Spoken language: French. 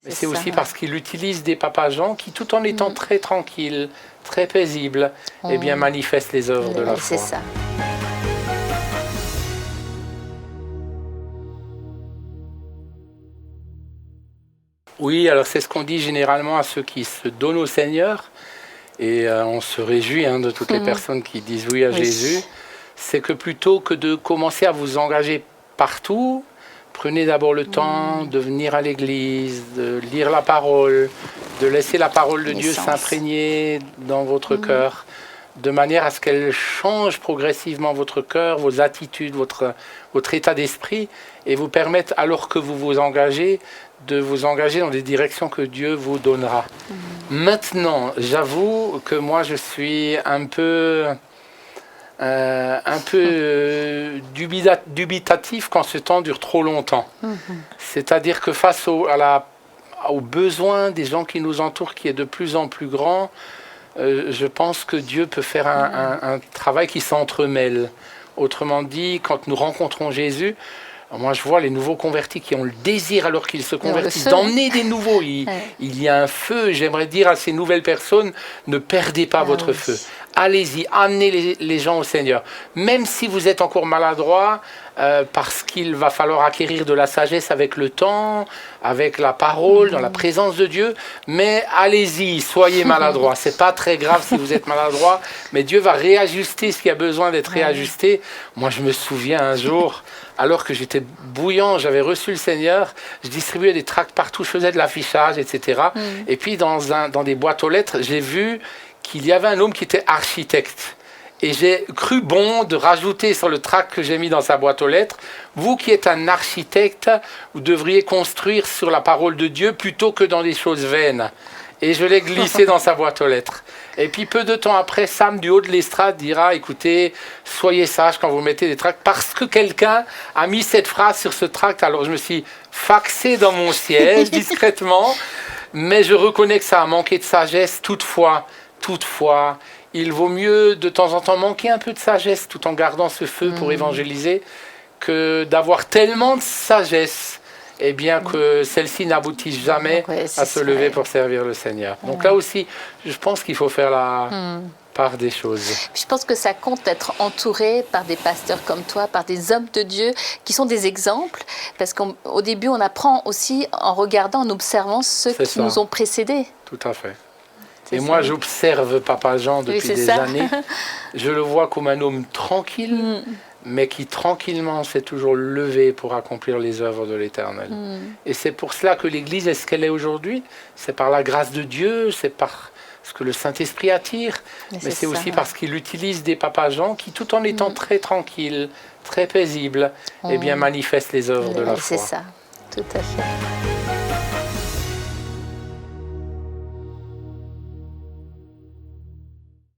Mais c'est aussi parce qu'il utilise des papas Jean qui, tout en étant très tranquilles, très paisibles, eh bien, manifestent les œuvres de la foi. C'est ça. Oui, alors c'est ce qu'on dit généralement à ceux qui se donnent au Seigneur, et on se réjouit de toutes les personnes qui disent oui à Jésus, c'est que plutôt que de commencer à vous engager partout, prenez d'abord le temps de venir à l'église, de lire la parole, de laisser la parole de Dieu s'imprégner dans votre cœur, de manière à ce qu'elle change progressivement votre cœur, vos attitudes, votre état d'esprit, et vous permette, alors que vous vous engagez, de vous engager dans des directions que Dieu vous donnera. Maintenant, j'avoue que moi, je suis un peu dubitatif quand ce temps dure trop longtemps. C'est-à-dire que face aux besoins des gens qui nous entourent, qui est de plus en plus grand, je pense que Dieu peut faire un travail qui s'entremêle. Autrement dit, quand nous rencontrons Jésus, moi je vois les nouveaux convertis qui ont le désir, alors qu'ils se convertissent, d'emmener des nouveaux. Il y a un feu. J'aimerais dire à ces nouvelles personnes, ne perdez pas votre feu. Allez-y, amenez les gens au Seigneur. Même si vous êtes encore maladroit, parce qu'il va falloir acquérir de la sagesse avec le temps, avec la parole, dans la présence de Dieu. Mais allez-y, soyez maladroit. C'est pas très grave si vous êtes maladroit, mais Dieu va réajuster ce qui a besoin d'être réajusté. Moi, je me souviens un jour, alors que j'étais bouillant, j'avais reçu le Seigneur, je distribuais des tracts partout, je faisais de l'affichage, etc. Et puis, dans des boîtes aux lettres, j'ai vu qu'il y avait un homme qui était architecte. Et j'ai cru bon de rajouter sur le tract que j'ai mis dans sa boîte aux lettres, vous qui êtes un architecte, vous devriez construire sur la parole de Dieu plutôt que dans des choses vaines. Et je l'ai glissé dans sa boîte aux lettres. Et puis peu de temps après, Sam du haut de l'estrade dira, écoutez, soyez sages quand vous mettez des tracts, parce que quelqu'un a mis cette phrase sur ce tract. Alors je me suis faxé dans mon siège discrètement, mais je reconnais que ça a manqué de sagesse. Toutefois, il vaut mieux de temps en temps manquer un peu de sagesse tout en gardant ce feu pour évangéliser, que d'avoir tellement de sagesse, eh bien que celle-ci n'aboutisse jamais à se lever pour servir le Seigneur. Donc là aussi, je pense qu'il faut faire la part des choses. Je pense que ça compte d'être entouré par des pasteurs comme toi, par des hommes de Dieu qui sont des exemples, parce qu'au début, on apprend aussi en regardant, en observant ceux qui nous ont précédés. Tout à fait. Et moi, j'observe Papa Jean depuis des années. Je le vois comme un homme tranquille, mais qui tranquillement s'est toujours levé pour accomplir les œuvres de l'Éternel. Et c'est pour cela que l'Église est ce qu'elle est aujourd'hui. C'est par la grâce de Dieu, c'est par ce que le Saint-Esprit attire, mais c'est aussi parce qu'il utilise des Papa Jean qui, tout en étant très tranquilles, très paisibles, eh bien manifestent les œuvres de la foi. C'est ça, tout à fait.